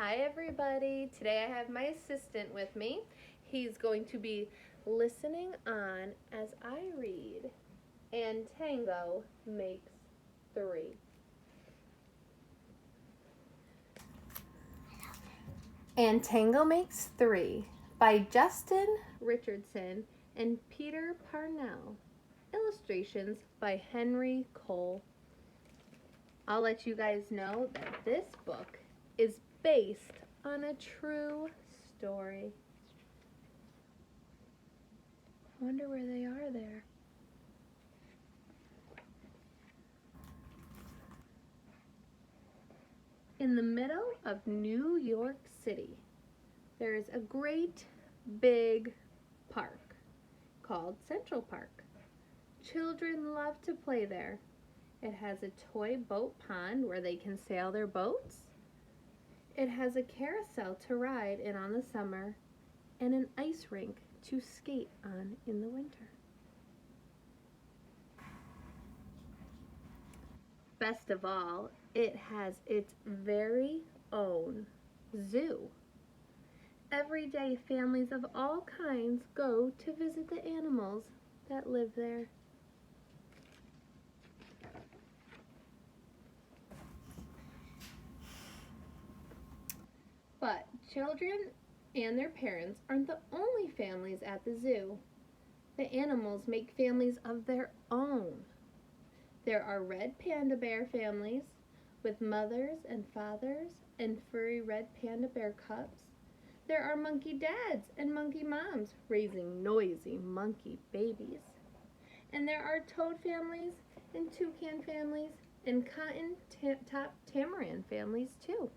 Hi everybody. Today I have my assistant with me. He's going to be listening on as I read. And Tango makes 3. And Tango Makes 3 by Justin Richardson and Peter Parnell. Illustrations by Henry Cole. I'll let you guys know that this book is based on a true story. I wonder where they are there. In the middle of New York City, there is a great big park called Central Park. Children love to play there. It has a toy boat pond where they can sail their boats. It has a carousel to ride in on the summer and an ice rink to skate on in the winter. Best of all, it has its very own zoo. Every day, families of all kinds go to visit the animals that live there. But children and their parents aren't the only families at the zoo. The animals make families of their own. There are red panda bear families with mothers and fathers and furry red panda bear cubs. There are monkey dads and monkey moms raising noisy monkey babies. And there are toad families and toucan families and cotton top tamarin families too.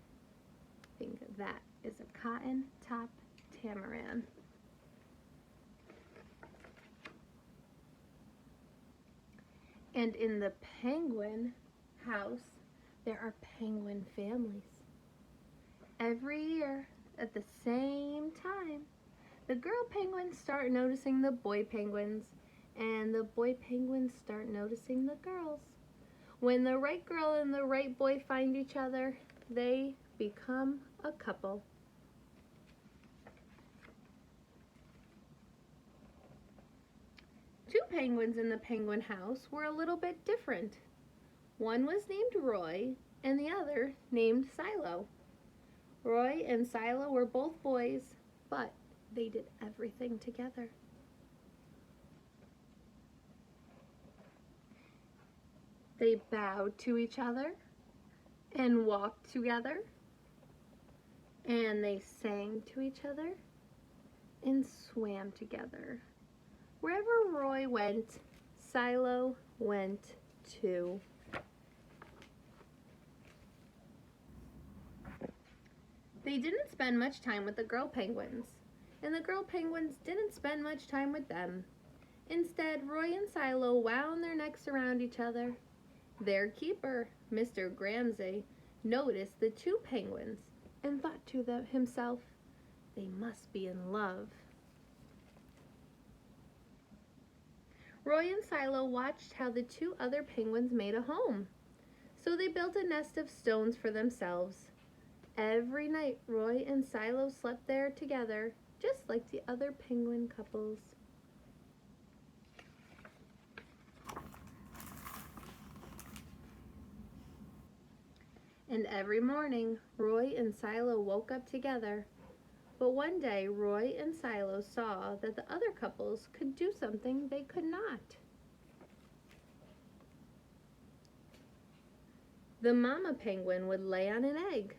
I think that is a cotton top tamarin. And in the penguin house, there are penguin families. Every year, at the same time, the girl penguins start noticing the boy penguins, and the boy penguins start noticing the girls. When the right girl and the right boy find each other, they become a couple. Two penguins in the penguin house were a little bit different. One was named Roy and the other named Silo. Roy and Silo were both boys, but they did everything together. They bowed to each other and walked together, and they sang to each other and swam together. Wherever Roy went, Silo went too. They didn't spend much time with the girl penguins, and the girl penguins didn't spend much time with them. Instead, Roy and Silo wound their necks around each other. Their keeper, Mr. Gramsay, noticed the two penguins and thought to himself, they must be in love. Roy and Silo watched how the two other penguins made a home. So they built a nest of stones for themselves. Every night, Roy and Silo slept there together, just like the other penguin couples. And every morning, Roy and Silo woke up together. But one day, Roy and Silo saw that the other couples could do something they could not. The mama penguin would lay on an egg.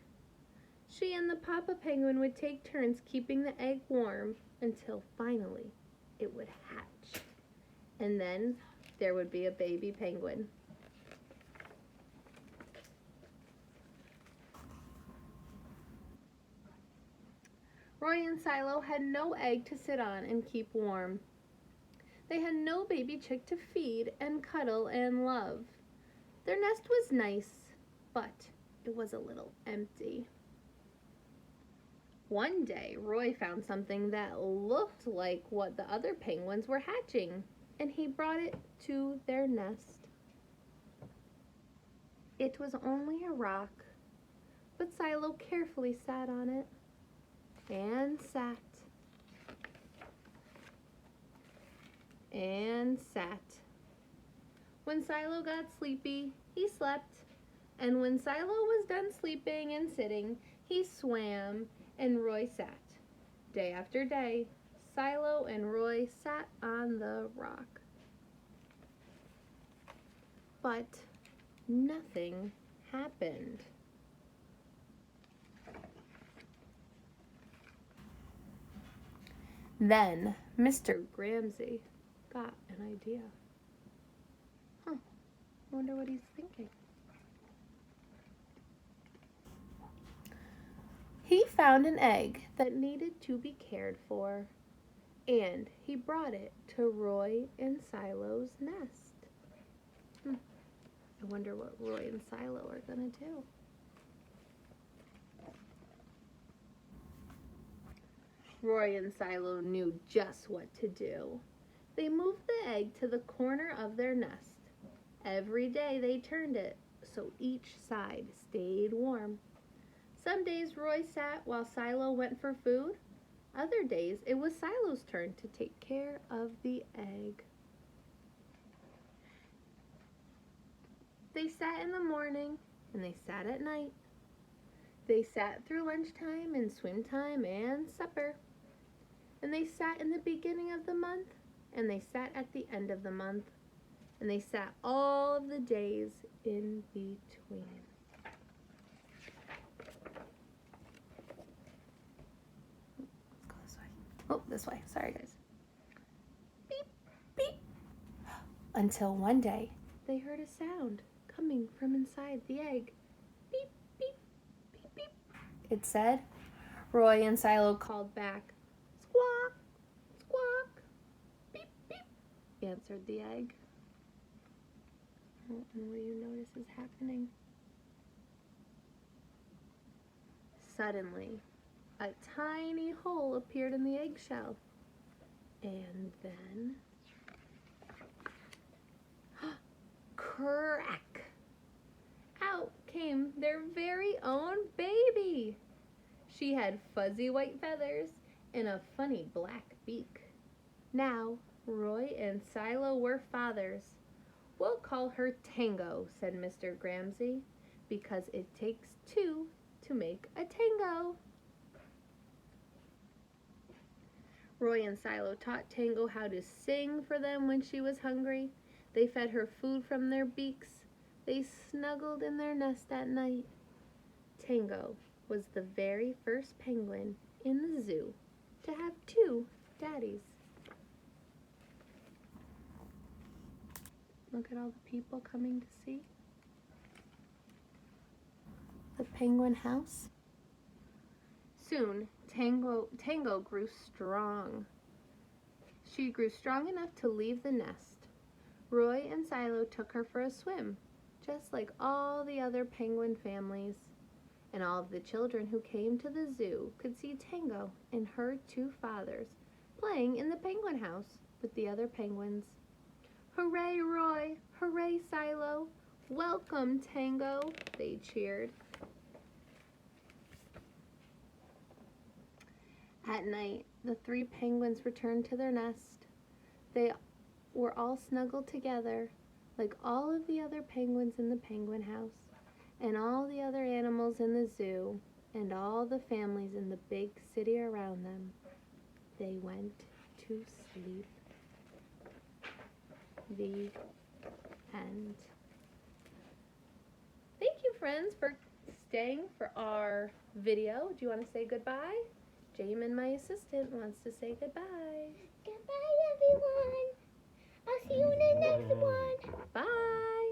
She and the papa penguin would take turns keeping the egg warm until finally it would hatch. And then there would be a baby penguin. Roy and Silo had no egg to sit on and keep warm. They had no baby chick to feed and cuddle and love. Their nest was nice, but it was a little empty. One day, Roy found something that looked like what the other penguins were hatching, and he brought it to their nest. It was only a rock, but Silo carefully sat on it and sat and sat. When Silo got sleepy, he slept, and when Silo was done sleeping and sitting, he swam and Roy sat. Day after day, Silo and Roy sat on the rock. But nothing happened. Then Mr. Gramsci got an idea. I wonder what he's thinking. He found an egg that needed to be cared for, and he brought it to Roy and Silo's nest. I wonder what Roy and Silo are going to do. Roy and Silo knew just what to do. They moved the egg to the corner of their nest. Every day they turned it so each side stayed warm. Some days Roy sat while Silo went for food. Other days it was Silo's turn to take care of the egg. They sat in the morning and they sat at night. They sat through lunchtime and swim time and supper. And they sat in the beginning of the month, and they sat at the end of the month, and they sat all of the days in between. Let's go this way. Oh, this way. Sorry, guys. Beep, beep. Until one day, they heard a sound coming from inside the egg. Beep, beep, beep, beep. It said. Roy and Silo called back. Squawk, squawk, beep, beep, answered the egg. And what do you notice is happening? Suddenly, a tiny hole appeared in the eggshell. And then, crack! Out came their very own baby. She had fuzzy white feathers and a funny black beak. Now, Roy and Silo were fathers. We'll call her Tango, said Mr. Gramsci, because it takes two to make a tango. Roy and Silo taught Tango how to sing for them when she was hungry. They fed her food from their beaks. They snuggled in their nest at night. Tango was the very first penguin in the zoo to have two daddies. Look at all the people coming to see the penguin house. Soon, Tango grew strong. She grew strong enough to leave the nest. Roy and Silo took her for a swim, just like all the other penguin families. And all of the children who came to the zoo could see Tango and her two fathers playing in the penguin house with the other penguins. Hooray, Roy! Hooray, Silo! Welcome, Tango! They cheered. At night, the three penguins returned to their nest. They were all snuggled together, like all of the other penguins in the penguin house, and all the other animals in the zoo, and all the families in the big city around them. They went to sleep. The end. Thank you, friends, for staying for our video. Do you want to say goodbye? Jamin, my assistant, wants to say goodbye. Goodbye, everyone. I'll see you in the next one. Bye.